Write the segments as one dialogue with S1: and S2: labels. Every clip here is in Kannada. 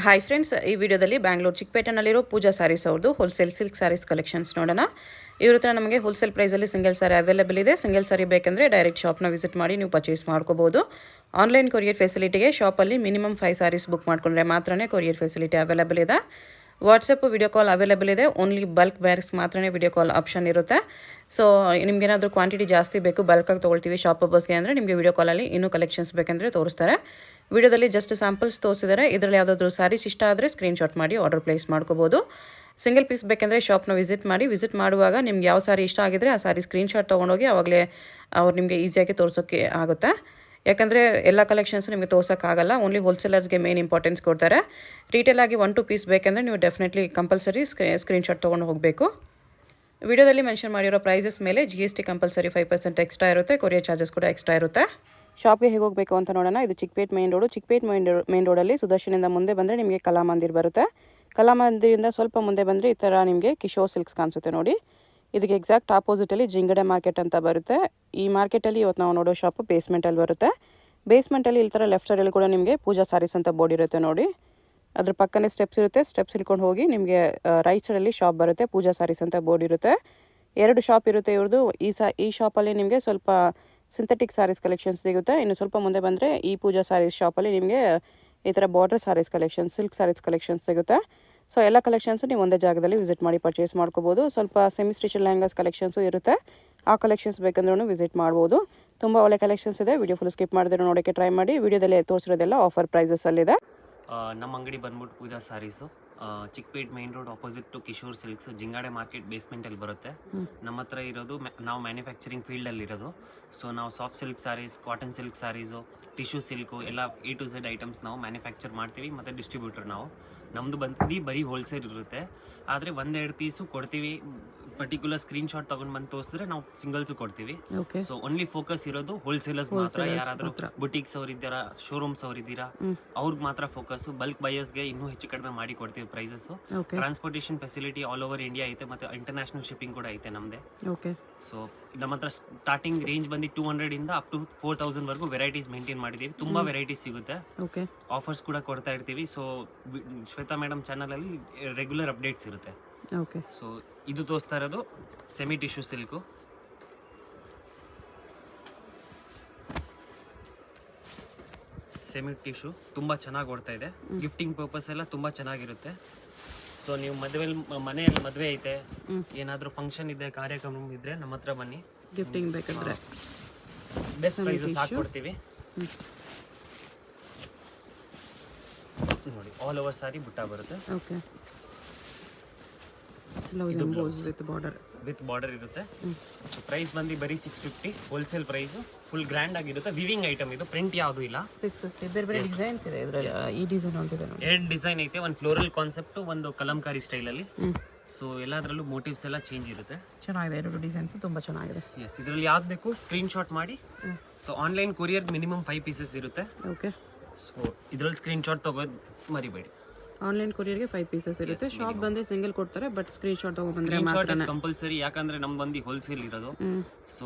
S1: ಹಾಯ್ ಫ್ರೆಂಡ್ಸ್, ಈ ವಿಡಿಯೋದಲ್ಲಿ ಬ್ಯಾಂಗ್ಳೂರು ಚಿಕ್ಕಪೇಟೆನಲ್ಲಿರೋ ಪೂಜಾ ಸ್ಯಾರೀಸ್ ಅವ್ರದ್ದು ಹೋಲ್ಸೇಲ್ ಸಿಲ್ಕ್ ಸ್ಯಾರೀಸ್ ಕಲೆಕ್ಷನ್ಸ್ ನೋಡೋಣ. ಇವ್ರ ಹತ್ರ ನಮಗೆ ಹೋಲ್ಸೇಲ್ ಪ್ರೈಸಲ್ಲಿ ಸಿಂಗಲ್ ಸ್ಯಾರಿ ಅವೈಲೇಬಲ್ ಇದೆ. ಸಿಂಗಲ್ ಸ್ಯಾರಿ ಬೇಕಂದರೆ ಡೈರೆಕ್ಟ್ ಶಾಪ್ನ ವಿಸಿಟ್ ಮಾಡಿ ನೀವು ಪರ್ಚೇಸ್ ಮಾಡ್ಕೋಬೋದು. ಆನ್ಲೈನ್ ಕೊರಿಯರ್ ಫೆಸಿಲಿಟಿಗೆ ಶಾಪಲ್ಲಿ ಮಿನಿಮಮ್ 5 ಸ್ಯಾರೀಸ್ ಬುಕ್ ಮಾಡ್ಕೊಂಡ್ರೆ ಮಾತ್ರನೇ ಕೊರಿಯರ್ ಫೆಸಿಲಿಟಿ ಅವೈಲೇಬಲ್ ಇದೆ. ವಾಟ್ಸಪ್ ವಿಡಿಯೋ ಕಾಲ್ ಅವೈಲೇಬಲ್ ಇದೆ. ಓನ್ಲಿ ಬಲ್ಕ್ ಬ್ಯಾಗ್ಸ್ ಮಾತ್ರನೇ ವಿಡಿಯೋ ಕಾಲ್ ಆಪ್ಷನ್ ಇರುತ್ತೆ. ಸೊ ನಿಮಗೇನಾದರೂ ಕ್ವಾಂಟಿಟಿ ಜಾಸ್ತಿ ಬೇಕು, ಬಲ್ಕಾಗಿ ತೊಗೊಳ್ತೀವಿ ಶಾಪ್ ಪರ್ಪಸ್ಗೆ ಅಂದರೆ ನಿಮಗೆ ವಿಡಿಯೋ ಕಾಲಲ್ಲಿ ಇನ್ನೂ ಕಲೆಕ್ಷನ್ಸ್ ಬೇಕಂದರೆ ತೋರಿಸ್ತಾರೆ. ವಿಡಿಯೋದಲ್ಲಿ ಜಸ್ಟ್ ಸ್ಯಾಂಪಲ್ಸ್ ತೋರಿಸಿದ್ದಾರೆ. ಇದರಲ್ಲಿ ಯಾವುದಾದ್ರೂ ಸ್ಯಾರೀಸ್ ಇಷ್ಟ ಆದರೆ ಸ್ಕ್ರೀನ್ಶಾಟ್ ಮಾಡಿ ಆರ್ಡರ್ ಪ್ಲೇಸ್ ಮಾಡ್ಕೋಬೋದು. ಸಿಂಗಲ್ ಪೀಸ್ ಬೇಕೆಂದರೆ ಶಾಪ್ನ ವಿಸಿಟ್ ಮಾಡುವಾಗ ನಿಮ್ಗೆ ಯಾವ ಸ್ಯಾರಿ ಇಷ್ಟ ಆಗಿದ್ರೆ ಆ ಸ್ಯಾರಿ ಸ್ಕ್ರೀನ್ಶಾಟ್ ತೊಗೊಂಡೋಗಿ ಆವಾಗಲೇ ಅವ್ರು ನಿಮಗೆ ಈಸಿಯಾಗಿ ತೋರಿಸೋಕ್ಕೆ ಆಗುತ್ತೆ. ಯಾಕಂದರೆ ಎಲ್ಲ ಕಲೆಕ್ಷನ್ಸು ನಿಮಗೆ ತೋರ್ಸೋಕ್ಕಾಗಲ್ಲ. ಓನ್ಲಿ ಹೋಲ್ಸೇಲರ್ಸ್ಗೆ ಮೇನ್ ಇಂಪಾರ್ಟೆನ್ಸ್ ಕೊಡ್ತಾರೆ. ರೀಟೇಲ್ ಆಗಿ 1-2 ಪೀಸ್ ಬೇಕೆಂದರೆ ನೀವು ಡೆಫಿನೆಟ್ಲಿ ಕಂಪಲ್ಸರಿ ಸ್ಕ್ರೀನ್ಶಾಟ್ ತೊಗೊಂಡು ಹೋಗಬೇಕು. ವಿಡಿಯೋದಲ್ಲಿ ಮೆನ್ಷನ್ ಮಾಡಿರೋ ಪ್ರೈಸಸ್ ಮೇಲೆ GST ಕಂಪಲ್ಸರಿ 5% ಎಕ್ಸ್ಟ್ರಾ ಇರುತ್ತೆ. ಕೊರಿಯರ್ ಚಾರ್ಜಸ್ ಕೂಡ ಎಕ್ಸ್ಟ್ರಾ ಇರುತ್ತೆ. ಶಾಪ್ಗೆ ಹೇಗೆ ಹೋಗಬೇಕು ಅಂತ ನೋಡೋಣ. ಇದು Chickpet main road. Chickpet main ರೋಡಲ್ಲಿ ಸುದರ್ಶನಿಂದ ಮುಂದೆ ಬಂದರೆ ನಿಮಗೆ ಕಲಾಮಂದಿರ್ ಬರುತ್ತೆ. ಕಲಾಮಂದಿರಿಂದ ಸ್ವಲ್ಪ ಮುಂದೆ ಬಂದರೆ ಈ ಥರ ನಿಮಗೆ ಕಿಶೋರ್ ಸಿಲ್ಕ್ಸ್ ಕಾಣಿಸುತ್ತೆ ನೋಡಿ. ಇದಕ್ಕೆ ಎಕ್ಸಾಕ್ಟ್ ಆಪೋಸಿಟಲ್ಲಿ ಜಿಂಗಡೆ ಮಾರ್ಕೆಟ್ ಅಂತ ಬರುತ್ತೆ. ಈ ಮಾರ್ಕೆಟಲ್ಲಿ ಇವತ್ತು ನಾವು ನೋಡೋ ಶಾಪು ಬೇಸ್ಮೆಂಟಲ್ಲಿ ಬರುತ್ತೆ. ಬೇಸ್ಮೆಂಟಲ್ಲಿ ಈ ಥರ ಲೆಫ್ಟ್ ಸೈಡಲ್ಲಿ ಕೂಡ ನಿಮಗೆ ಪೂಜಾ ಸ್ಯಾರೀಸ್ ಅಂತ ಬೋರ್ಡ್ ಇರುತ್ತೆ ನೋಡಿ. ಅದ್ರ ಪಕ್ಕನೇ ಸ್ಟೆಪ್ಸ್ ಇರುತ್ತೆ. ಸ್ಟೆಪ್ಸ್ ಇಳ್ಕೊಂಡು ಹೋಗಿ ನಿಮಗೆ ರೈಟ್ ಸೈಡಲ್ಲಿ ಶಾಪ್ ಬರುತ್ತೆ. ಪೂಜಾ ಸ್ಯಾರೀಸ್ ಅಂತ ಬೋರ್ಡ್ ಇರುತ್ತೆ. 2 ಶಾಪ್ ಇರುತ್ತೆ ಇವ್ರದ್ದು. ಈ ಶಾಪಲ್ಲಿ ನಿಮಗೆ ಸ್ವಲ್ಪ ಸಿಂಥೆಟಿಕ್ ಸ್ಯಾರೀಸ್ ಕಲೆಕ್ಷನ್ಸ್ ಸಿಗುತ್ತೆ. ಇನ್ನು ಸ್ವಲ್ಪ ಮುಂದೆ ಬಂದರೆ ಈ ಪೂಜಾ ಸ್ಯಾರೀಸ್ ಶಾಪಲ್ಲಿ ನಿಮಗೆ ಈ ಥರ border sarees collection, silk sarees collections ಸಿಗುತ್ತೆ. ಸೊ ಎಲ್ಲ ಕಲೆಕ್ಷನ್ಸು ನೀವು ಒಂದೇ ಜಾಗದಲ್ಲಿ ವಿಸಿಟ್ ಮಾಡಿ ಪರ್ಚೇಸ್ ಮಾಡ್ಕೋಬೋದು. ಸ್ವಲ್ಪ ಸೆಮಿ ಸ್ಟಿಚ್ ಲೆಹಂಗಾಸ್ ಕಲೆಕ್ಷನ್ಸು ಇರುತ್ತೆ. ಆ ಕಲೆಕ್ಷನ್ಸ್ ಬೇಕಂದ್ರೂ ವಿಸಿಟ್ ಮಾಡ್ಬೋದು. ತುಂಬ ಒಳ್ಳೆ ಕಲೆಕ್ಷನ್ಸ್ ಇದೆ. ವಿಡಿಯೋ ಫುಲ್ ಸ್ಕಿಪ್ ಮಾಡಿದ್ರೆ ನೋಡೋಕ್ಕೆ ಟ್ರೈ ಮಾಡಿ. ವಿಡಿಯೋದಲ್ಲಿ ತೋರಿಸಿರೋದೆಲ್ಲ ಆಫರ್ ಪ್ರೈಸಸಲ್ಲಿದೆ.
S2: ನಮ್ಮ ಅಂಗಡಿ ಬಂದ್ಬಿಟ್ಟು Pooja sarees Chickpet main road opposite to Kishore silks, Jingade market ಬೇಸ್ಮೆಂಟಲ್ಲಿ ಬರುತ್ತೆ. ನಮ್ಮ ಹತ್ರ ಇರೋದು ನಾವು ಮ್ಯಾನುಫ್ಯಾಕ್ಚರಿಂಗ್ ಫೀಲ್ಡಲ್ಲಿ ಇರೋದು. ಸೊ ನಾವು soft silk sarees, cotton silk sarees, tissue silk ಎಲ್ಲ A to Z ಐಟಮ್ಸ್ ನಾವು ಮ್ಯಾನುಫ್ಯಾಕ್ಚರ್ ಮಾಡ್ತೀವಿ ಮತ್ತು ಡಿಸ್ಟ್ರಿಬ್ಯೂಟರ್ ನಾವು. ನಮ್ಮದು ಬಂದು ಬರೀ ಹೋಲ್ಸೇಲ್ ಇರುತ್ತೆ. ಆದರೆ 1-2 ಪೀಸು ಕೊಡ್ತೀವಿ. ಪರ್ಟಿಕ್ಯುಲರ್ ಸ್ಕ್ರೀನ್ಶಾಟ್ ತೊಗೊಂಡು ಬಂದು ತೋರಿಸಿದ್ರೆ ನಾವು ಸಿಂಗಲ್ಸು ಕೊಡ್ತೀವಿ. ಸೊ ಓನ್ಲಿ ಫೋಕಸ್ ಇರೋದು ಹೋಲ್ಸೇಲರ್ಸ್ ಮಾತ್ರ. ಯಾರಾದರೂ ಬುಟೀಕ್ಸ್ ಅವ್ರು ಇದ್ದಾರಾ, ಶೋರೂಮ್ಸ್ ಅವ್ರು ಇದ್ದೀರಾ, ಅವ್ರಿಗೆ ಮಾತ್ರ ಫೋಕಸ್. ಬಲ್ಕ್ ಬಯರ್ಸ್ಗೆ ಇನ್ನೂ ಹೆಚ್ಚು ಕಡಿಮೆ ಮಾಡಿ ಕೊಡ್ತೀವಿ prices. Transportation facility all over India ಐತೆ ಮತ್ತು ಇಂಟರ್ನ್ಯಾಷನಲ್ ಶಿಪ್ಪಿಂಗ್ ಕೂಡ ಐತೆ ನಮ್ಮದೇ. ಸೊ ನಮ್ಮ ಹತ್ರ ಸ್ಟಾರ್ಟಿಂಗ್ ರೇಂಜ್ ಬಂದು 200 ಇಂದ ಅಪ್ ಟು 4000 ವರೆಗೂ ವೆರೈಟೀಸ್ ಮೇಂಟೈನ್ ಮಾಡಿದ್ದೀವಿ. ತುಂಬ ವೆರೈಟೀಸ್ ಸಿಗುತ್ತೆ. ಆಫರ್ಸ್ ಕೂಡ ಕೊಡ್ತಾ ಇರ್ತೀವಿ. ಸೊ ಶ್ವೇತಾ ಮೇಡಮ್ ಚಾನಲಲ್ಲಿ ರೆಗ್ಯುಲರ್ ಅಪ್ಡೇಟ್ಸ್ ಇರುತ್ತೆ. ಸೊ ಇದು ತೋರಿಸ್ತಾ ಇರೋದು semi tissue silk. Semi tissue ತುಂಬ ಚೆನ್ನಾಗಿ ಓಡ್ತಾ ಇದೆ. ಗಿಫ್ಟಿಂಗ್ ಪರ್ಪಸ್ ಎಲ್ಲ ತುಂಬ ಚೆನ್ನಾಗಿರುತ್ತೆ. ಸೊ ನೀವು ಮನೆಯಲ್ಲಿ ಮದುವೆ ಐತೆ, ಏನಾದರೂ ಫಂಕ್ಷನ್ ಇದೆ, ಕಾರ್ಯಕ್ರಮ ಇದ್ರೆ ನಮ್ಮ ಹತ್ರ ಬನ್ನಿ.
S1: ಗಿಫ್ಟಿಂಗ್ ಬೇಕಂದ್ರೆ
S2: ಬೆಸ್ಟ್ ಪ್ರೈಸಸ್ ಹಾಕ್ಕೊಡ್ತೀವಿ ನೋಡಿ. ಆಲ್ ಓವರ್ ಸಾರಿ ಬುಟ್ಟ ಬರುತ್ತೆ. ವಿತ್ ಬಾರ್ಡರ್ ಇರುತ್ತೆ. ಸೊ ಪ್ರೈಸ್ ಬಂದು ಬರೀ 650 ಹೋಲ್ಸೇಲ್ ಪ್ರೈಸ್. ಫುಲ್ ಗ್ರ್ಯಾಂಡ್ ಆಗಿರುತ್ತೆ. ವಿವಿಂಗ್ ಐಟಮ್ ಇದು, ಪ್ರಿಂಟ್ ಯಾವುದು ಇಲ್ಲ.
S1: 650. ಬೇರೆ ಡಿಸೈನ್ಸ್ ಇದೆ ಇದರಲ್ಲಿ. ಈ ಡಿಸೈನ್ ಅಂತಿದೆ ನೋಡಿ.
S2: 2 ಡಿಸೈನ್ ಐತೆ. ಒಂದು ಫ್ಲೋರಲ್ ಕಾನ್ಸೆಪ್ಟ್, ಒಂದು ಕಲಂಕಾರಿ ಸ್ಟೈಲಲ್ಲಿ. ಸೊ ಎಲ್ಲದರಲ್ಲೂ ಮೋಟಿವ್ಸ್ ಎಲ್ಲ ಚೇಂಜ್ ಇರುತ್ತೆ.
S1: ಚೆನ್ನಾಗಿದೆ. 2 ಡಿಸೈನ್ಸ್ ತುಂಬ ಚೆನ್ನಾಗಿದೆ.
S2: ಎಸ್, ಇದರಲ್ಲಿ ಯಾವ್ದು ಬೇಕು ಸ್ಕ್ರೀನ್ಶಾಟ್ ಮಾಡಿ. So online courier minimum 5 pieces ಇರುತ್ತೆ. ಸೊ ಇದರಲ್ಲಿ ಸ್ಕ್ರೀನ್ಶಾಟ್ ತಗೋದು ಮರಿಬೇಡಿ.
S1: ಆನ್ಲೈನ್ ಕೊರಿಯರ್ಗೆ 5 ಪೀಸಸ್ ಇರುತ್ತೆ. ಶಾಪ್ ಬಂದ್ರೆ ಸಿಂಗಲ್ ಕೊಡ್ತಾರೆ, ಬಟ್ ಸ್ಕ್ರೀನ್ಶಾಟ್ ತಗೊಂಡ್ಬಂದ್ರೆ ಮಾತ್ರ
S2: ಕಂಪಲ್ಸರಿ. ಯಾಕಂದ್ರೆ ನಮ್ ಬಂದು ಹೋಲ್ಸೇಲ್ ಇರೋದು. ಸೊ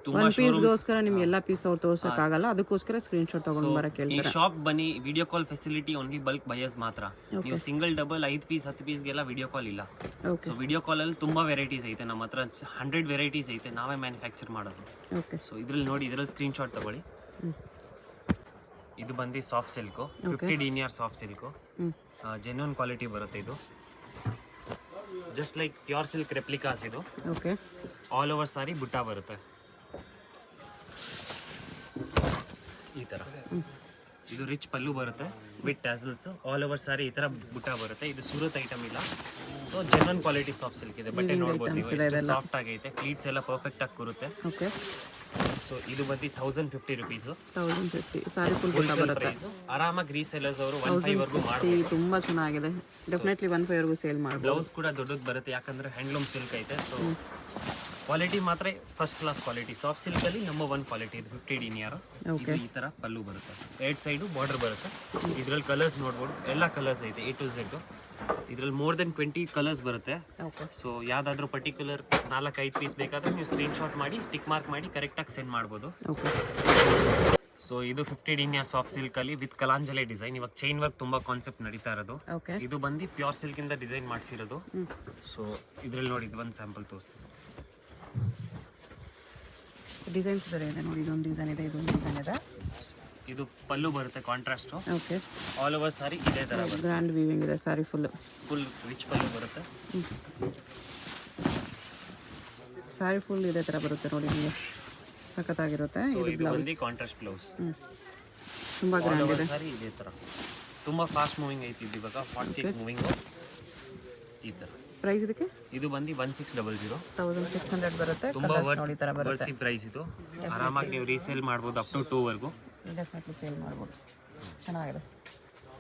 S1: ತುಂಬಾ ಪೀಸ್ಗೋಸ್ಕರ ನಿಮ್ಗೆ ಎಲ್ಲ ಪೀಸ್ ತೋರ್ಸಕ್ ಆಗಲ್ಲ. ಅದಕ್ಕೋಸ್ಕರ ಸ್ಕ್ರೀನ್ಶಾಟ್ ತಗೊಂಡ್ ಬರಕ್ಕೆ ಹೇಳ್ತಾರೆ.
S2: ಈ ಶಾಪ್ ಬನ್ನಿ. Video call facility only bulk buyers ಮಾತ್ರ. ನೀವು ಸಿಂಗಲ್, ಡಬಲ್, 5 ಪೀಸ್ 10 ಪೀಸ್ಗೆಲ್ಲ ವಿಡಿಯೋ ಕಾಲ್ ಇಲ್ಲ. ಸೊ ವಿಡಿಯೋ ಕಾಲ್ ಅಲ್ಲಿ ತುಂಬಾ ವೆರೈಟೀಸ್ ಐತೆ. ನಮ್ಮ ಹತ್ರ 100 ವೆರೈಟೀಸ್ ಐತೆ. ನಾವೇ ಮ್ಯಾನುಫ್ಯಾಕ್ಚರ್ ಮಾಡೋದು. ಸೊ ಇದ್ರಲ್ಲಿ ನೋಡಿ, ಇದರಲ್ಲಿ ಸ್ಕ್ರೀನ್ಶಾಟ್ ತಗೊಳ್ಳಿ. ಇದು ಬಂದು soft silk, 50 denier soft silk. Genuine quality ಬರುತ್ತೆ. ಇದು just like pure silk replicas. ಇದು ಆಲ್ ಓವರ್ ಸಾರಿ ಬುಟ್ಟ ಬರುತ್ತೆ ಈ ಥರ. ಇದು ರಿಚ್ ಪಲ್ಲು ಬರುತ್ತೆ ವಿತ್ ಟ್ಯಾಸಲ್ಸ್. ಆಲ್ ಓವರ್ ಸಾರಿ ಈ ಥರ ಬುಟ್ಟ ಬರುತ್ತೆ. ಇದು ಸೂರತ್ ಐಟಮ್ ಇಲ್ಲ. So genuine quality soft silk ಇದೆ. ಬಟ್ಟೆ ನೋಡ್ಬೋದು ನೀವು, ಎಷ್ಟು ಸಾಫ್ಟ್ ಆಗೈತೆ. ಫ್ಲೀಟ್ಸ್ ಎಲ್ಲ ಪರ್ಫೆಕ್ಟ್ ಆಗಿ ಕೂರುತ್ತೆ. ಸೊ ಇದು ಬಂದು 1050 ರುಪೀಸು.
S1: 1050 ಸಾರಿ ಫುಲ್ ಪ್ರೈಸ್.
S2: ಆರಾಮಾಗಿ ರೀಸೇಲರ್ಸ್ ಅವರು 1500 ವರೆಗೂ ಮಾಡ್ಬೋದು.
S1: ತುಂಬಾ ಚೆನ್ನಾಗಿದೆ. ಡೆಫಿನೆಟ್ಲಿ 1500 ವರೆಗೂ ಸೇಲ್ ಮಾಡ್ಬೋದು.
S2: ಬ್ಲೌಸ್ ಕೂಡ ದೊಡ್ಡದು ಬರುತ್ತೆ, ಯಾಕಂದ್ರೆ ಹ್ಯಾಂಡ್ಲೂಮ್ ಸಿಲ್ಕ್ ಐತೆ. ಸೊ ಕ್ವಾಲಿಟಿ ಮಾತ್ರ first class quality. Soft silk ಅಲ್ಲಿ ನಂಬರ್ 1 ಕ್ವಾಲಿಟಿ. ಇದು 50 denier. ಇದು ಈ ತರ ಪಲ್ಲು ಬರುತ್ತೆ. 2 ಸೈಡು ಬಾರ್ಡರ್ ಬರುತ್ತೆ. ಇದ್ರಲ್ಲಿ ಕಲರ್ಸ್ ನೋಡ್ಬೋದು. ಎಲ್ಲ ಕಲರ್ಸ್ ಐತೆ A to Z. ಇದರಲ್ಲಿ ಮೋರ್ ದೆನ್ 20 ಕಲರ್ಸ್ ಬರುತ್ತೆ. ಸೊ ಯಾವುದಾದ್ರೂ ಪರ್ಟಿಕ್ಯುಲರ್ 4-5 ಪೀಸ್ ಬೇಕಾದ್ರೆ ನೀವು ಸ್ಕ್ರೀನ್ಶಾಟ್ ಮಾಡಿ ಟಿಕ್ ಮಾರ್ಕ್ ಮಾಡಿ ಕರೆಕ್ಟಾಗಿ ಸೆಂಡ್ ಮಾಡ್ಬೋದು. ಸೊ ಇದು 50 ಡಿನಿಯಾ ಸಾಫ್ಟ್ ಸಿಲ್ಕ್ ಅಲ್ಲಿ ವಿತ್ ಕಲಾಂಜಲಿ ಡಿಸೈನ್. ಇವಾಗ ಚೈನ್ ವರ್ಕ್ ತುಂಬಾ ಕಾನ್ಸೆಪ್ಟ್ ನಡೀತಾ ಇರೋದು.
S1: ಓಕೆ.
S2: ಇದು ಬಂದು ಪ್ಯೂರ್ ಸಿಲ್ಕ್ ಇಂದ ಡಿಸೈನ್ ಮಾಡಿಸಿರೋದು. ಸೊ ಇದ್ರಲ್ಲಿ ನೋಡಿ ಇದು ಒಂದು ಸ್ಯಾಂಪಲ್ ತೋರಿಸ್ತೀನಿ.
S1: ಡಿಸೈನ್ಸ್ ಬೇರೆ ಇದೆ ನೋಡಿ, ಇದೊಂದು ಡಿಸೈನ್ ಇದೆ, ಇದೊಂದು ಡಿಸೈನ್ ಇದೆ.
S2: ಇದು ಪಲ್ಲು ಬರುತ್ತೆ ಕಾಂಟ್ರಾಸ್ಟ್.
S1: ಓಕೆ.
S2: ಆಲ್ ಓವರ್ ಸಾರಿ ಇದೇ ತರ ಬರುತ್ತೆ.
S1: ಗ್ರ್ಯಾಂಡ್ ವೀವಿಂಗ್ ಇದೆ ಸಾರಿ ಫುಲ್
S2: ರಿಚ್ ಪಲ್ಲು ಬರುತ್ತೆ.
S1: ಸಾರಿ ಫುಲ್ ಇದೇ ಥರ ಬರುತ್ತೆ ನೋಡಿ, ನಿಮಗೆ ಸಖತ್ತಾಗಿರುತ್ತೆ.
S2: ಸೊ ಇದು ಬಂದು ಕಾಂಟ್ರಾಸ್ಟ್ ಬ್ಲೌಸ್.
S1: ತುಂಬ
S2: ಆಲ್
S1: ಗ್ರ್ಯಾಂಡ್
S2: ಓವರ್
S1: ಇದೆ.
S2: ಸಾರಿ ಇದೇ ತರ ತುಂಬಾ ಫಾಸ್ಟ್ ಮೂವಿಂಗ್ ಐತಿ ಇದು. ಇವಾಗ ಫಾಸ್ಟ್ ಕೇಕ್ ಮೂವಿಂಗ್ ಈ ತರ.
S1: ಪ್ರೈಸ್ ಇದಕ್ಕೆ
S2: ಇದು ಬಂದು 1600.
S1: 1600 ಬರುತ್ತೆ.
S2: ತುಂಬಾ
S1: ಕಲರ್ಸ್ ನೋಡಿ ಈ ಥರ ಬರುತ್ತೆ.
S2: ವರ್ತಿ ಪ್ರೈಸ್ ಇದು. ಆರಾಮಾಗಿ ನೀವು ರೀಸೇಲ್ ಮಾಡ್ಬೋದು ಅಪ್ ಟು 2 ವರೆಗೂ.
S1: ಡೆಫಿನೆಟ್ಲಿ ಸೇಲ್ ಮಾಡ್ಬೋದು, ಚೆನ್ನಾಗಿದೆ.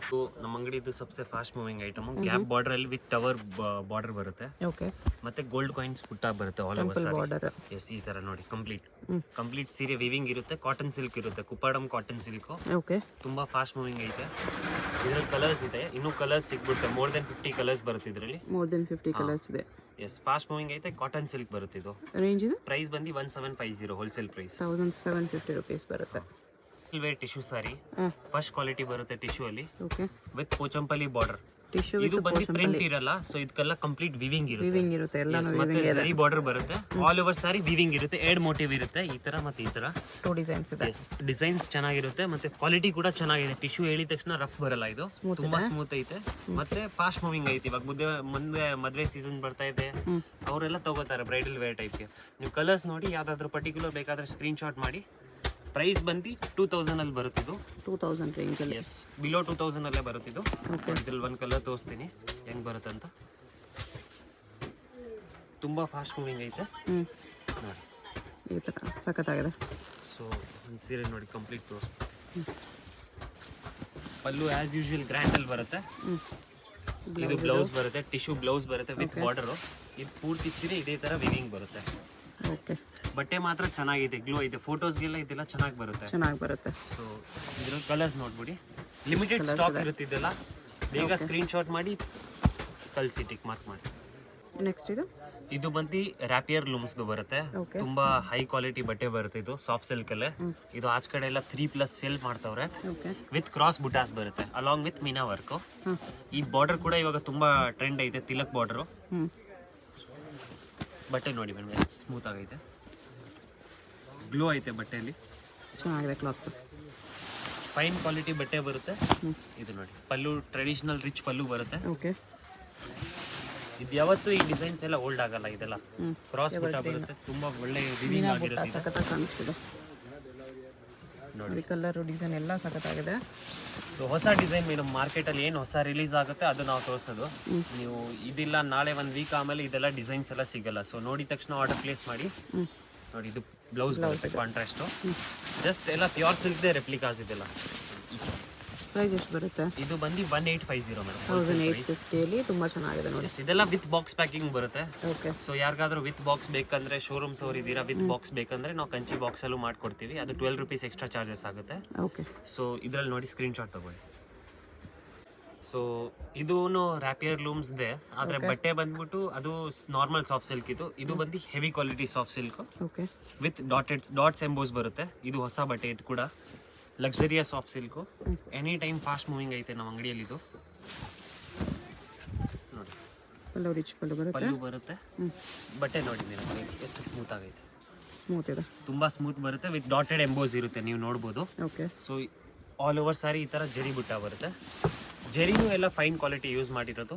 S2: ಸೊ ನಮ್ಮ ಅಂಗಡಿದು ಸಬ್ಸೆ fast moving item gap border ಅಲ್ಲಿ ವಿತ್ ಟವರ್ ಬಾರ್ಡರ್ ಬರುತ್ತೆ.
S1: ಓಕೆ.
S2: ಮತ್ತೆ ಗೋಲ್ಡ್ ಕಾಯಿನ್ಸ್ ಪುಟ್ಟ ಬರುತ್ತೆ all over sari.
S1: Border.
S2: Yes ಈ ತರ ನೋಡಿ ಕಂಪ್ಲೀಟ್ ಸೀರೆ ವಿವಿಂಗ್ ಇರುತ್ತೆ. ಕಾಟನ್ ಸಿಲ್ಕ್ ಇರುತ್ತೆ, ಕುಪ್ಪಾಡಂ ಕಾಟನ್ ಸಿಲ್ಕ್.
S1: ಓಕೆ.
S2: ತುಂಬಾ ಫಾಸ್ಟ್ ಮೂವಿಂಗ್ ಐತೆ. ಇದ್ರಲ್ಲಿ ಕಲರ್ಸ್ ಇದೆ, ಇನ್ನೂ ಕಲರ್ಸ್ ಸಿಗ್ಬಿಡುತ್ತೆ. ಮೋರ್ ದೆನ್ 50 ಕಲರ್ಸ್ ಬರುತ್ತೆ ಇದರಲ್ಲಿ.
S1: ಮೋರ್ ದೆನ್ 50 ಕಲರ್ಸ್ ಇದೆ.
S2: ಎಸ್ ಫಾಸ್ಟ್ ಮೂವಿಂಗ್ ಐತೆ. ಕಾಟನ್ ಸಿಲ್ಕ್ ಬರುತ್ತೆ ಇದು.
S1: ರೇಂಜ್ ಇದು
S2: ಪ್ರೈಸ್ ಬಂದು 1750 ಹೋಲ್ಸೇಲ್ ಪ್ರೈಸ್.
S1: 1750 ರುಪೀಸ್ ಬರುತ್ತೆ.
S2: Where tissue sari first quality ಬರುತ್ತೆ ಟಿಶ್ಯೂ ಅಲ್ಲಿ
S1: okay.
S2: With Pochampalli border.
S1: Tissue
S2: ಇದು ಬಂದು ಪ್ರಿಂಟ್ ಇರಲ್ಲ, ಸೊ ಇದಕ್ಕೆಲ್ಲ ಕಂಪ್ಲೀಟ್ ವಿವಿಂಗ್ ಇರುತ್ತೆ.
S1: ವಿವಿಂಗ್ ಇರುತ್ತೆ ಎಲ್ಲ.
S2: Yes, ಮತ್ತೆ ಜರಿ ಬಾರ್ಡರ್ ಬರುತ್ತೆ. ಆಲ್ ಓವರ್ ಸಾರಿ ವಿವಿಂಗ್ ಇರುತ್ತೆ. ಎಡ್ ಮೋಟಿವ್ ಇರುತ್ತೆ ಈ ತರ ಮತ್ತೆ ಈ ತರ.
S1: 2 ಡಿಸೈನ್ಸ್ ಇದೆ.
S2: ಡಿಸೈನ್ಸ್ ಚೆನ್ನಾಗಿರುತ್ತೆ ಮತ್ತೆ ಕ್ವಾಲಿಟಿ ಕೂಡ ಚೆನ್ನಾಗಿದೆ. ಟಿಶ್ಯೂ ಹೇಳಿದ ತಕ್ಷಣ ರಫ್ ಬರಲ್ಲ, ಇದು ತುಂಬಾ ಸ್ಮೂತ್ ಐತೆ ಮತ್ತೆ ಫಾಸ್ಟ್ ಮೂವಿಂಗ್ ಐತಿ. ಇವಾಗ ಮುಂದೆ ಮದುವೆ ಸೀಸನ್ ಬರ್ತಾ ಇದೆ, ಅವರೆಲ್ಲ ತಗೋತಾರೆ ಬ್ರೈಡಲ್ ವೇರ್ ಟೈಪ್ಗೆ. ನೀವು ಕಲರ್ಸ್ ನೋಡಿ ಯಾವ್ದಾದ್ರು ಪರ್ಟಿಕ್ಯುಲರ್ ಬೇಕಾದ್ರೆ ಸ್ಕ್ರೀನ್ ಶಾಟ್ ಮಾಡಿ. ಪ್ರೈಸ್ ಬಂದು 2000 ಅಲ್ಲಿ ಬರುತ್ತಿದ್ದು.
S1: 2000 ರೇಂಜ್ ಅಲ್ಲಿ.
S2: ಎಸ್ ಬಿಲೋ 2000 ಅಲ್ಲೇ ಬರುತ್ತಿದ್ದು. ಇದ್ರಲ್ಲಿ ಒಂದು ಕಲರ್ ತೋರಿಸ್ತೀನಿ ಹೆಂಗ್ ಬರುತ್ತೆ ಅಂತ. ತುಂಬಾ ಫಾಸ್ಟ್ ಮೂವಿಂಗ್ ಐತೆ ನೋಡಿ
S1: ಈ ಥರ ಸಖತ್ತಾಗಿದೆ.
S2: ಸೊ ಒಂದು ಸೀರೆ ನೋಡಿ ಕಂಪ್ಲೀಟ್ ತೋರಿಸ್ಬೋದು. ಪಲ್ಲು ಆಸ್ ಯೂಶುವಲ್ ಗ್ರ್ಯಾಂಡ್ ಅಲ್ಲಿ ಬರುತ್ತೆ. ಇದು ಬ್ಲೌಸ್ ಬರುತ್ತೆ, ಟಿಶ್ಯೂ ಬ್ಲೌಸ್ ಬರುತ್ತೆ ವಿತ್ ಬಾರ್ಡರು. ಇದು ಪೂರ್ತಿ ಸೀರೆ ಇದೇ ತರ ವಿವಿಂಗ್ ಬರುತ್ತೆ.
S1: ಓಕೆ.
S2: ಬಟ್ಟೆ ಮಾತ್ರ ಚೆನ್ನಾಗಿದೆ, ಗ್ಲೋ ಇದೆ. ಫೋಟೋಸ್ಗೆಲ್ಲ ಇದೆಲ್ಲ ಚೆನ್ನಾಗಿ ಬರುತ್ತೆ.
S1: ಚೆನ್ನಾಗಿ ಬರುತ್ತೆ.
S2: ಸೊ ಇದ್ರ ಕಲರ್ಸ್ ನೋಡ್ಬಿಡಿ, ಲಿಮಿಟೆಡ್ ಸ್ಟಾಕ್ ಇರುತ್ತೆ ಇದೆಲ್ಲ. ಬೇಗ ಸ್ಕ್ರೀನ್ ಶಾಟ್ ಮಾಡಿ ಕಳಿಸಿ, ಟಿಕ್ ಮಾರ್ಕ್ ಮಾಡಿ.
S1: ನೆಕ್ಸ್ಟ್
S2: ಇದು ಬಂದು ರ್ಯಾಪಿಯರ್ ಲೂಮ್ಸ್ದು ಬರುತ್ತೆ. ತುಂಬಾ ಹೈ ಕ್ವಾಲಿಟಿ ಬಟ್ಟೆ ಬರುತ್ತೆ. ಇದು ಸಾಫ್ಟ್ ಸಿಲ್ಕ್ ಅಲ್ಲೇ. ಇದು ಆಚ ಕಡೆ ಎಲ್ಲ 3+ ಸೇಲ್ ಮಾಡ್ತಾವ್ರೆ. ವಿತ್ ಕ್ರಾಸ್ ಬುಟಾಸ್ ಬರುತ್ತೆ ಅಲಾಂಗ್ ವಿತ್ ಮೀನಾ ವರ್ಕ್. ಈ ಬಾರ್ಡರ್ ಕೂಡ ಇವಾಗ ತುಂಬಾ ಟ್ರೆಂಡ್ ಐತೆ, ತಿಲಕ್ ಬಾರ್ಡರ್. ಬಟ್ಟೆ ನೋಡಿ ಮೇಡಮ್ ಎಷ್ಟು ಸ್ಮೂತ್ ಆಗೈತೆ, ಗ್ಲೋ ಐತೆ ಬಟ್ಟೆಯಲ್ಲಿ.
S1: ಚೆನ್ನಾಗಿದೆ ಕ್ಲಾತ್.
S2: ಫೈನ್ ಕ್ವಾಲಿಟಿ ಬಟ್ಟೆ ಬರುತ್ತೆ. ಇದು ನೋಡಿ ಪಲ್ಲು ಟ್ರೆಡಿಷನಲ್ ರಿಚ್ ಪಲ್ಲು ಬರುತ್ತೆ.
S1: ಓಕೆ.
S2: ಇದು ಯಾವತ್ತೂ ಈ ಡಿಸೈನ್ಸ್ ಎಲ್ಲ ಓಲ್ಡ್ ಆಗಲ್ಲ. ಇದೆಲ್ಲ ಕ್ರಾಸ್ ಬುಟ್ಟ ಬರುತ್ತೆ, ತುಂಬಾ ಒಳ್ಳೆ ವಿವಿಂಗ್ ಆಗಿರುತ್ತೆ.
S1: ಸಖತ್ತಾಗಿ ಕಾಣಿಸ್ತಿದೆ ನೋಡಿ, ಕಲರ್ ಡಿಸೈನ್ ಎಲ್ಲ ಸಖತ್ತಾಗಿದೆ.
S2: ಸೊ ಹೊಸ ಡಿಸೈನ್ ಮೇಡಮ್ ಮಾರ್ಕೆಟಲ್ಲಿ ಏನು ಹೊಸ ರಿಲೀಸ್ ಆಗುತ್ತೆ ಅದು ನಾವು ತೋರಿಸೋದು. ನೀವು ಇದಿಲ್ಲ ನಾಳೆ ಒಂದು ವೀಕ್ ಆಮೇಲೆ ಇದೆಲ್ಲ ಡಿಸೈನ್ಸ್ ಎಲ್ಲ ಸಿಗಲ್ಲ. ಸೊ ನೋಡಿದ ತಕ್ಷಣ ಆರ್ಡರ್ ಪ್ಲೇಸ್ ಮಾಡಿ. ನೋಡಿ ಇದು ಬ್ಲೌಸ್ ಬರುತ್ತೆ ಕಾಂಟ್ರಾಸ್ಟು. ಜಸ್ಟ್ ಎಲ್ಲ ಪ್ಯೂರ್ ಸಿಲ್ಕ್ದೇ ರೆಪ್ಲಿಕಾಸ್ ಇದೆಲ್ಲ.
S1: ಪ್ರೈಸ್ ಎಷ್ಟು ಬರುತ್ತೆ?
S2: ಇದು ಬಂದು 1850 ಮೇಡಮ್.
S1: 1850 ಅಲ್ಲಿ ತುಂಬಾ ಚೆನ್ನಾಗಿದೆ ನೋಡಿ.
S2: ಇದೆಲ್ಲ ವಿತ್ ಬಾಕ್ಸ್ ಪ್ಯಾಕಿಂಗ್ ಬರುತ್ತೆ.
S1: ಓಕೆ.
S2: ಸೊ ಯಾರಿಗಾದ್ರೂ ವಿತ್ ಬಾಕ್ಸ್ ಬೇಕಂದ್ರೆ ಶೋರೂಮ್ಸ್ ಅವ್ರು ಇದ್ದೀರಾ, ವಿತ್ ಬಾಕ್ಸ್ ಬೇಕಂದ್ರೆ ನಾವು ಕಂಚಿ ಬಾಕ್ಸ್ ಅಲ್ಲೂ ಮಾಡ್ಕೊಡ್ತೀವಿ. ಅದು 12 ರೂಪೀಸ್ ಎಕ್ಸ್ಟ್ರಾ ಚಾರ್ಜಸ್ ಆಗುತ್ತೆ.
S1: ಓಕೆ.
S2: ಸೊ ಇದ್ರಲ್ಲಿ ನೋಡಿ ಸ್ಕ್ರೀನ್ ಶಾಟ್ ತಗೊಳ್ಳಿ. ಸೊ ಇದು ರ್ಯಾಪಿಯರ್ ಲೂಮ್ಸ್ ಇದೆ, ಆದ್ರೆ ಬಟ್ಟೆ ಬಂದ್ಬಿಟ್ಟು ಅದು ನಾರ್ಮಲ್ ಸಾಫ್ಟ್ ಸಿಲ್ಕ್. ಇದು ಬಂದು heavy quality soft silk
S1: okay.
S2: With dots emboss ಬರುತ್ತೆ. ಇದು ಹೊಸ ಬಟ್ಟೆ, ಇದು ಕೂಡ luxurious soft silk. Any time fast moving ಐತೆ ನಮ್ಮ ಅಂಗಡಿಯಲ್ಲಿ. ಇದು ನೋಡಿ
S1: ಪಲ್ಲು ರಿಚ್ ಪಲ್ಲು ಬರುತ್ತೆ.
S2: ಪಲ್ಲು ಬರುತ್ತೆ. ಬಟ್ಟೆ ನೋಡಿ ಮೇಡಮ್ ಎಷ್ಟು ಸ್ಮೂತ್ ಆಗೈತೆ.
S1: ಸ್ಮೂತ್ ಇದೆ,
S2: ತುಂಬಾ ಸ್ಮೂತ್ ಬರುತ್ತೆ. ವಿತ್ ಡಾಟೆಡ್ ಎಂಬೋಸ್ ಇರುತ್ತೆ, ನೀವು ನೋಡ್ಬೋದು.
S1: ಓಕೆ.
S2: ಸೊ ಆಲ್ ಓವರ್ ಸಾರಿ ಈ ಥರ ಜರಿ ಬುಟ್ಟ ಬರುತ್ತೆ. ಜರಿನೂ ಎಲ್ಲ ಫೈನ್ ಕ್ವಾಲಿಟಿ ಯೂಸ್ ಮಾಡಿರೋದು.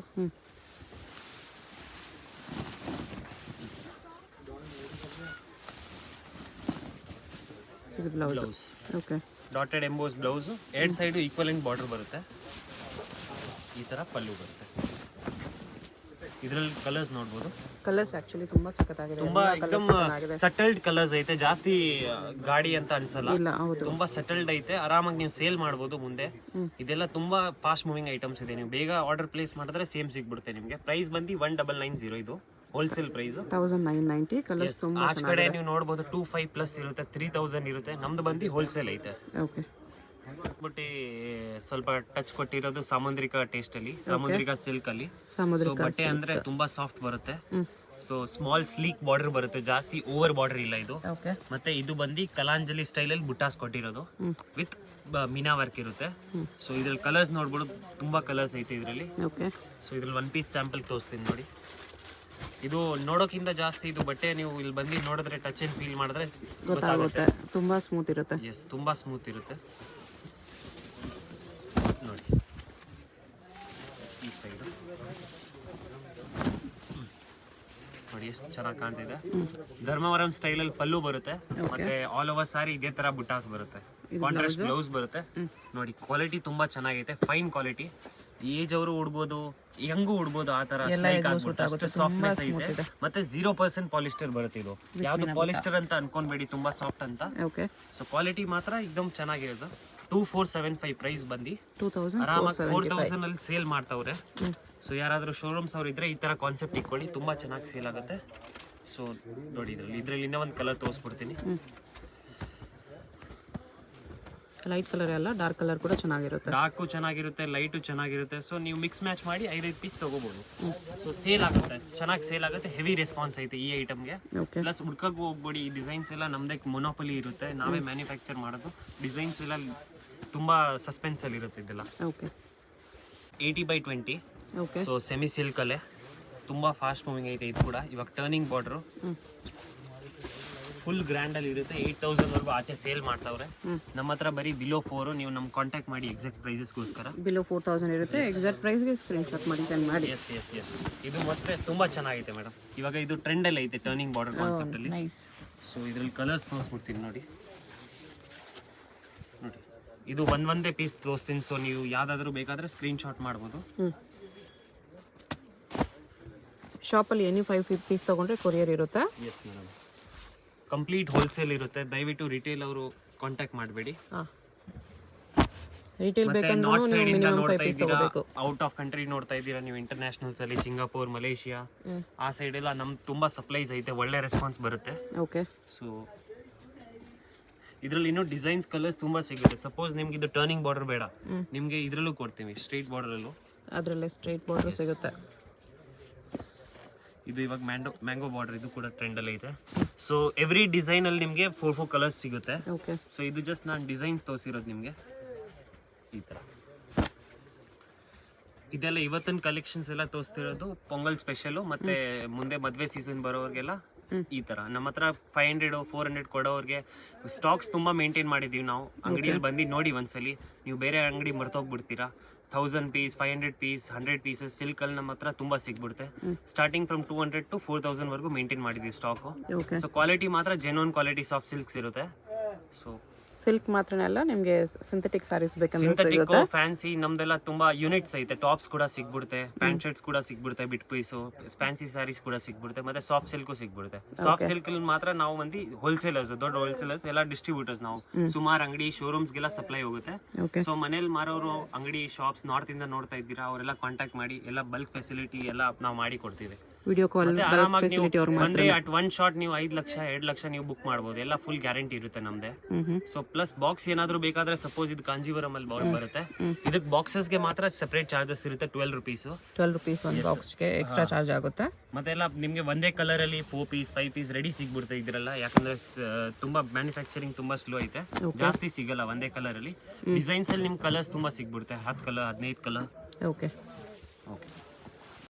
S1: ಇದು blouse.
S2: Blouse
S1: okay.
S2: Dotted emboss blouse. ಎರಡು ಸೈಡು ಈಕ್ವಲೆಂಟ್ ಬಾರ್ಡರ್ ಬರುತ್ತೆ. ಈ ಥರ ಪಲ್ಲು ಬರುತ್ತೆ. ಇದರಲ್ಲಿ ಕಲರ್ಸ್ ನೋಡ್ಬೋದು.
S1: ಕಲರ್ಸ್ ಆಕ್ಚುಲಿ ತುಂಬಾ ಸಖತ್ತಾಗಿದೆ.
S2: ತುಂಬಾ ಎಕ್ದಮ್ ಸಟಲ್ಡ್ ಕಲರ್ಸ್ ಐತೆ, ಜಾಸ್ತಿ ಗಾಡಿ ಅಂತ ಅನ್ಸಲ್ಲ.
S1: ಇಲ್ಲ, ಹೌದು.
S2: ತುಂಬಾ ಸಟಲ್ಡ್ ಐತೆ, ಆರಾಮಾಗಿ ನೀವು ಸೇಲ್ ಮಾಡ್ಬೋದು ಮುಂದೆ. ಇದೆಲ್ಲ ತುಂಬಾ ಫಾಸ್ಟ್ ಮೂವಿಂಗ್ ಐಟಮ್ಸ್ ಇದೆ. ನೀವು ಬೇಗ ಆರ್ಡರ್ ಪ್ಲೇಸ್ ಮಾಡಿದ್ರೆ ಸೇಮ್ ಸಿಗ್ಬಿಡುತ್ತೆ ನಿಮಗೆ. ಪ್ರೈಸ್ ಬಂದು 1990 ಇದು ಹೋಲ್ಸೇಲ್ ಪ್ರೈಸ್.
S1: 1990. ಕಲರ್ಸ್ ತುಂಬಾ
S2: ಆಚ ಕಡೆ ನೀವು ನೋಡ್ಬೋದು 25+ ಇರುತ್ತೆ, 3000 ಇರುತ್ತೆ. ನಮ್ದು ಬಂದು ಹೋಲ್ಸೇಲ್ ಐತೆ.
S1: ಓಕೆ.
S2: ಬಟ್ ಸ್ವಲ್ಪ ಟಚ್ ಕೊಟ್ಟಿರೋದು ಸಾಮುದ್ರಿಕ ಟೇಸ್ಟ್ ಅಲ್ಲಿ, ಸಾಮುದ್ರಿಕ ಸಿಲ್ಕ್ ಅಲ್ಲಿ. ಸೊ ಬಟ್ಟೆ ಅಂದ್ರೆ ತುಂಬಾ ಸಾಫ್ಟ್ ಬರುತ್ತೆ. ಸೊ ಸ್ಮಾಲ್ ಸ್ಲೀಕ್ ಬಾರ್ಡರ್ ಬರುತ್ತೆ, ಜಾಸ್ತಿ ಓವರ್ ಬಾರ್ಡರ್ ಇಲ್ಲ ಇದು.
S1: ಓಕೆ.
S2: ಮತ್ತೆ ಇದು ಬಂದು ಕಲಾಂಜಲಿ ಸ್ಟೈಲಲ್ಲಿ ಬುಟ್ಟಾಸ್ ಕೊಟ್ಟಿರೋದು ವಿತ್ ಮೀನಾ ವರ್ಕ್ ಇರುತ್ತೆ. ಸೊ ಇದ್ರಲ್ಲಿ ಕಲರ್ಸ್ ನೋಡ್ಬೋದು, ತುಂಬಾ ಕಲರ್ಸ್ ಐತೆ ಇದರಲ್ಲಿ.
S1: ಓಕೆ.
S2: ಸೊ ಇದ್ರಲ್ಲಿ 1 ಪೀಸ್ ಸ್ಯಾಂಪಲ್ ತೋರಿಸ್ತೀನಿ ನೋಡಿ. ಇದು ನೋಡೋಕ್ಕಿಂತ ಜಾಸ್ತಿ ಇದು ಬಟ್ಟೆ ನೀವು ಇಲ್ಲಿ ಬಂದು ನೋಡಿದ್ರೆ ಟಚ್ ಅಂಡ್ ಫೀಲ್ ಮಾಡಿದ್ರೆ
S1: ಗೊತ್ತಾಗುತ್ತೆ, ತುಂಬಾ ಸ್ಮೂತ್ ಇರುತ್ತೆ.
S2: ಎಸ್, ತುಂಬಾ ಸ್ಮೂತ್ ಇರುತ್ತೆ ನೋಡಿ. ಈ ಸೈಡ್ ನೋಡಿ ಎಷ್ಟು ಚೆನ್ನಾಗಿ ಕಾಣ್ತಿದೆ. ಧರ್ಮವರಂ ಸ್ಟೈಲಲ್ಲಿ ಪಲ್ಲು ಬರುತ್ತೆ, ಮತ್ತೆ ಆಲ್ ಓವರ್ ಸಾರಿ ಇದೇ ತರ ಬುಟ್ಟಾಸ್ ಬರುತ್ತೆ, ಕಾಂಟ್ರಾಸ್ಟ್ ಬ್ಲೌಸ್ ಬರುತ್ತೆ. ನೋಡಿ ಕ್ವಾಲಿಟಿ ತುಂಬಾ ಚೆನ್ನಾಗೈತೆ, ಫೈನ್ ಕ್ವಾಲಿಟಿ. ಏಜ್ ಅವರು ಉಡ್ಬೋದು, ಹೆಂಗೂ ಉಡ್ಬೋದು, ಆ ತರ ಸ್ಲೈಕ್ ಆಗ್ಬಿಟ್ಟು ಅಷ್ಟು ಸಾಫ್ಟ್ನೆಸ್ ಐತೆ. ಮತ್ತೆ 0% ಪಾಲಿಸ್ಟರ್ ಬರುತ್ತೆ. ಇದು ಯಾವ್ದು ಪಾಲಿಸ್ಟರ್ ಅಂತ ಅನ್ಕೊಂಡ್ಬೇಡಿ, ತುಂಬಾ ಸಾಫ್ಟ್ ಅಂತ.
S1: ಓಕೆ.
S2: ಸೊ ಕ್ವಾಲಿಟಿ ಮಾತ್ರ एकदम ಚೆನ್ನಾಗಿರೋದು. 2475 ಪ್ರೈಸ್ ಬಂದು
S1: 2000
S2: ಆರಾಮಾಗಿ 4000 ಅಲ್ಲಿ ಸೇಲ್ ಮಾಡ್ತಾವ್ರೆ. ಸೊ ಯಾರಾದ್ರೂ ಶೋರೂಮ್ಸ್ ಅವ್ರು ಇದ್ರೆ ಈ ತರ ಕಾನ್ಸೆಪ್ಟ್ ಇಟ್ಕೊಳ್ಳಿ, ತುಂಬಾ ಚೆನ್ನಾಗಿ ಸೇಲ್ ಆಗುತ್ತೆ. ಸೊ ನೋಡಿ ಇದ್ರಲ್ಲಿ ಇನ್ನೂ ಒಂದು ಕಲರ್ ತೋರಿಸ್ಬಿಡ್ತೀನಿ.
S1: ಲೈಟ್ ಕಲರ್ ಅಲ್ಲ, ಡಾರ್ಕ್ ಕಲರ್ ಕೂಡ ಚೆನ್ನಾಗಿರುತ್ತೆ.
S2: ಡಾರ್ಕು ಚೆನ್ನಾಗಿರುತ್ತೆ, ಲೈಟು ಚೆನ್ನಾಗಿರುತ್ತೆ. ಸೊ ನೀವು ಮಿಕ್ಸ್ ಮ್ಯಾಚ್ ಮಾಡಿ 5 ಪೀಸ್ ತಗೋಬಹುದು. ಸೊ ಸೇಲ್ ಆಗುತ್ತೆ, ಚೆನ್ನಾಗಿ ಸೇಲ್ ಆಗುತ್ತೆ. ಹೆವಿ ರೆಸ್ಪಾನ್ಸ್ ಐತೆ ಈ ಐಟಮ್ಗೆ. ಪ್ಲಸ್ ಹುಡ್ಕಕ್ಕೆ ಹೋಗ್ಬೇಡಿ, ಈ ಡಿಸೈನ್ಸ್ ಎಲ್ಲ ನಮ್ದೇ ಮೊನೋಪಲಿ ಇರುತ್ತೆ, ನಾವೇ ಮ್ಯಾನುಫ್ಯಾಕ್ಚರ್ ಮಾಡೋದು. ಡಿಸೈನ್ಸ್ ಎಲ್ಲ ತುಂಬಾ ಸಸ್ಪೆನ್ಸ್ ಅಲ್ಲಿ ಇರುತ್ತೆ ಇದೆಲ್ಲ.
S1: Okay.
S2: 80/20.
S1: Okay.
S2: So semi silk ಅಲ್ಲೇ ತುಂಬಾ ಫಾಸ್ಟ್ ಮೂವಿಂಗ್ ಐತೆ ಇದು ಕೂಡ. ಇವಾಗ ಟರ್ನಿಂಗ್ ಬಾರ್ಡರ್ ಫುಲ್ ಗ್ರ್ಯಾಂಡ್ ಅಲ್ಲಿ ಇರುತ್ತೆ. 8000 ವರೆಗೂ ಆಚೆ ಸೇಲ್ ಮಾಡ್ತಾವ್ರೆ. ನಮ್ಮ ಹತ್ರ ಬರೀ ಬಿಲೋ 4. ನೀವು ನಮ್ಗೆ ಕಾಂಟ್ಯಾಕ್ಟ್ ಮಾಡಿ ಎಕ್ಸಾಕ್ಟ್ ಪ್ರೈಸಸ್ಗೋಸ್ಕರ.
S1: ಬಿಲೋ 4000 ಇರುತ್ತೆ. ಎಕ್ಸಾಕ್ಟ್ ಪ್ರೈಸ್ಗೆ ಸ್ಕ್ರೀನ್ಶಾಟ್ ಮಾಡಿ ಸೆಂಡ್ ಮಾಡಿ.
S2: ಎಸ್ ಎಸ್ ಎಸ್. ಇದು ಮತ್ತೆ ತುಂಬಾ ಚೆನ್ನಾಗೈತೆ ಮೇಡಮ್. ಇವಾಗ ಇದು ಟ್ರೆಂಡ್ ಅಲ್ಲಿ ಐತೆ ಟರ್ನಿಂಗ್ ಬಾರ್ಡರ್ ಕಾನ್ಸೆಪ್ಟ್ ಅಲ್ಲಿ.
S1: ನೈಸ್.
S2: ಸೊ ಇದ್ರಲ್ಲಿ ಕಲರ್ಸ್ ತೋರಿಸ್ಬಿಡ್ತೀನಿ ನೋಡಿ. ನೋಡಿ ಇದು ಒಂದೇ ಪೀಸ್ ತೋರಿಸ್ತೀನಿ. ಸೊ ನೀವು ಯಾವ್ದಾದ್ರು ಬೇಕಾದ್ರೆ ಸ್ಕ್ರೀನ್ ಶಾಟ್ ಮಾಡ್ಬೋದು.
S1: ಶಾಪಲ್ಲಿ ಎನಿ 5 ಪೀಸ್ ತಗೊಂಡ್ರೆ ಕೊರಿಯರ್ ಇರುತ್ತೆ.
S2: ಎಸ್ ಮೇಡಮ್, ಕಂಪ್ಲೀಟ್ ಹೋಲ್ಸೇಲ್ ಇರುತ್ತೆ. ದಯವಿಟ್ಟು ರಿಟೇಲ್ ಅವರು ಕಾಂಟ್ಯಾಕ್ಟ್ ಮಾಡಬೇಡಿ.
S1: ರಿಟೇಲ್ ಬೇಕಂದ್ರೆ
S2: ನಾರ್ತ್ ಸೈಡ್ ಇಂದ ನೋಡ್ತಾ
S1: ಪೀಸ್
S2: ಇದ್ದೀರಾ,
S1: ತಗೋಬೇಕು.
S2: ಔಟ್ ಆಫ್ ಕಂಟ್ರಿ ನೋಡ್ತಾ ಇದ್ದೀರಾ ನೀವು, ಇಂಟರ್ನ್ಯಾಷನಲ್ಸ್ ಅಲ್ಲಿ ಸಿಂಗಾಪುರ್, ಮಲೇಷಿಯಾ ಆ ಸೈಡ್ ಎಲ್ಲ ನಮ್ಗೆ ತುಂಬಾ ಸಪ್ಲೈಸ್ ಐತೆ, ಒಳ್ಳೆ ರೆಸ್ಪಾನ್ಸ್ ಬರುತ್ತೆ.
S1: ಓಕೆ.
S2: ಸೊ ಇದರಲ್ಲಿ ಇನ್ನೂ ಡಿಸೈನ್ಸ್ ಕಲರ್ಸ್ ತುಂಬಾ ಸಿಗುತ್ತೆ. ಸಪೋಸ್ ನಿಮ್ಗೆ ಇದು ಟರ್ನಿಂಗ್ ಬಾರ್ಡರ್ ಬೇಡ, ನಿಮ್ಗೆ ಇದ್ರಲ್ಲೂ ಕೊಡ್ತೀವಿ, ಸ್ಟ್ರೈಟ್ ಬಾರ್ಡರ್ ಅಲ್ಲೂ.
S1: ಅದರಲ್ಲೇ ಸ್ಟ್ರೈಟ್ ಬಾರ್ಡರ್ ಸಿಗುತ್ತೆ.
S2: ಇದು ಇವಾಗ ಮ್ಯಾಂಗೋ ಬಾರ್ಡರ್, ಇದು ಕೂಡ ಟ್ರೆಂಡ್ ಅಲ್ಲಿ ಇದೆ. ಸೊ ಎವ್ರಿ ಡಿಸೈನ್ ಅಲ್ಲಿ ನಿಮಗೆ 4 ಕಲರ್ಸ್ ಸಿಗುತ್ತೆ.
S1: ಓಕೆ.
S2: ಸೊ ಇದು ಜಸ್ಟ್ ನಾನು ಡಿಸೈನ್ಸ್ ತೋರಿಸಿರೋದು ನಿಮಗೆ ಈ ತರ. ಇದೆಲ್ಲ ಇವತ್ತಿನ ಕಲೆಕ್ಷನ್ಸ್ ಎಲ್ಲ ತೋರಿಸ್ತಿರೋದು ಪೊಂಗಲ್ ಸ್ಪೆಷಲು, ಮತ್ತೆ ಮುಂದೆ ಮದುವೆ ಸೀಸನ್ ಬರೋರಿಗೆಲ್ಲ ಈ ತರ. ನಮ್ಮ ಹತ್ರ 500 400 ಕೊಡೋರಿಗೆ ಸ್ಟಾಕ್ಸ್ ತುಂಬಾ ಮೇಂಟೈನ್ ಮಾಡಿದೀವಿ ನಾವು. ಅಂಗಡಿಯಲ್ಲಿ ಬಂದು ನೋಡಿ ಒಂದ್ಸಲಿ, ನೀವು ಬೇರೆ ಅಂಗಡಿ ಮರ್ತೋಗ್ಬಿಡ್ತೀರಾ. 1000 ಪೀಸ್, 500 ಪೀಸ್, 100 ಪೀಸಸ್ ಸಿಲ್ಕ್ ಅಲ್ಲಿ ನಮ್ಮ ಹತ್ರ ತುಂಬಾ ಸಿಗ್ಬಿಡುತ್ತೆ. ಸ್ಟಾರ್ಟಿಂಗ್ ಫ್ರಮ್ 200 to 4000 ವರೆಗೂ ಮೇಂಟೈನ್ ಮಾಡಿದೀವಿ ಸ್ಟಾಕು. ಸೊ ಕ್ವಾಲಿಟಿ ಮಾತ್ರ ಜೆನ್ಯೂನ್ ಕ್ವಾಲಿಟಿ ಸಾಫ್ಟ್ ಸಿಲ್ಕ್ಸ್ ಇರುತ್ತೆ. ಸೊ
S1: ಸಿಲ್ಕ್ ಮಾತ್ರನೇ ಅಲ್ಲ, ನಿಮಗೆ ಸಿಂಥೆಟಿಕ್ ಸ್ಯಾರೀಸ್ ಬೇಕಂದ್ರೆ
S2: ಸಿಂಥೆಟಿಕ್, ಫ್ಯಾನ್ಸಿ ನಮ್ದೆಲ್ಲ ತುಂಬಾ ಯೂನಿಟ್ಸ್ ಐತೆ. ಟಾಪ್ಸ್ ಕೂಡ ಸಿಗ್ಬಿಡುತ್ತೆ, ಪ್ಯಾಂಟ್ ಶರ್ಟ್ಸ್ ಕೂಡ ಸಿಗ್ಬಿಡುತ್ತೆ, ಬಿಟ್ ಪೀಸು, ಫ್ಯಾನ್ಸಿ ಸ್ಯಾರೀಸ್ ಕೂಡ ಸಿಗ್ಬಿಡುತ್ತೆ, ಮತ್ತೆ ಸಾಫ್ಟ್ ಸಿಲ್ಕು ಸಿಗ್ಬಿಡುತ್ತೆ. ಸಾಫ್ಟ್ ಸಿಲ್ಕ್ ಮಾತ್ರ ನಾವು ಒಂದು ಹೋಲ್ಸೇಲರ್ಸ್, ದೊಡ್ಡ ಹೋಲ್ಸೇಲರ್ಸ್ ಎಲ್ಲ ಡಿಸ್ಟ್ರಿಬ್ಯೂಟರ್ಸ್ ನಾವು. ಸುಮಾರು ಅಂಗಡಿ ಶೋರೂಮ್ಸ್ಗೆಲ್ಲ ಸಪ್ಲೈ ಹೋಗುತ್ತೆ. ಸೊ ಮನೇಲಿ ಮಾರೋರು ಅಂಗಡಿ ಶಾಪ್ಸ್ ನಾರ್ತ್ ಇಂದ ನೋಡ್ತಾ ಇದ್ದೀರಾ, ಅವರೆಲ್ಲ ಕಾಂಟ್ಯಾಕ್ಟ್ ಮಾಡಿ, ಎಲ್ಲ ಬಲ್ಕ್ ಫೆಸಿಲಿಟಿ ಎಲ್ಲ ನಾವು ಮಾಡಿ ಕೊಡ್ತೀವಿ.
S1: ವಿಡಿಯೋ ಕಾಲ್
S2: ಆರಾಮಾಗಿ ನೀವು ಒಂದೇ ಅಟ್ ಒನ್ ಶಾಟ್ ನೀವು 5 ಲಕ್ಷ 2 ಲಕ್ಷ ನೀವು ಬುಕ್ ಮಾಡ್ಬೋದು. ಎಲ್ಲ ಫುಲ್ ಗ್ಯಾರಂಟಿ ಇರುತ್ತೆ ನಮ್ದೆ. ಸೊ ಪ್ಲಸ್ ಬಾಕ್ಸ್ ಏನಾದ್ರು ಬೇಕಾದ್ರೆ, ಸಪೋಸ್ ಇದು ಕಾಂಜೀವರಂ ಅಲ್ಲಿ ಬರುತ್ತೆ, ಇದಕ್ಕೆ ಬಾಕ್ಸಸ್ಗೆ ಮಾತ್ರ ಸೆಪರೇಟ್ ಚಾರ್ಜಸ್ ಇರುತ್ತೆ. 12
S1: ರೂಪೀಸ್ ಒಂದು ಬಾಕ್ಸ್ಗೆ ಎಕ್ಸ್ಟ್ರಾ ಚಾರ್ಜ್ ಆಗುತ್ತೆ.
S2: ಮತ್ತೆ ಎಲ್ಲ ನಿಮಗೆ ಒಂದೇ ಕಲರ್ ಅಲ್ಲಿ 4 ಪೀಸ್ 5 ಪೀಸ್ ರೆಡಿ ಸಿಗ್ಬಿಡುತ್ತೆ ಇದ್ರಲ್ಲ. ಯಾಕಂದ್ರೆ ತುಂಬಾ ಮ್ಯಾನುಫ್ಯಾಕ್ಚರಿಂಗ್ ತುಂಬಾ ಸ್ಲೋ ಐತೆ, ಜಾಸ್ತಿ ಸಿಗಲ್ಲ ಒಂದೇ ಕಲರ್ ಅಲ್ಲಿ. ಡಿಸೈನ್ಸ್ ಅಲ್ಲಿ ನಿಮ್ಗೆ ಕಲರ್ಸ್ ತುಂಬಾ ಸಿಗ್ಬಿಡುತ್ತೆ, 10 ಕಲರ್ 15 ಕಲರ್.
S1: ಓಕೆ.
S2: ಓಕೆ.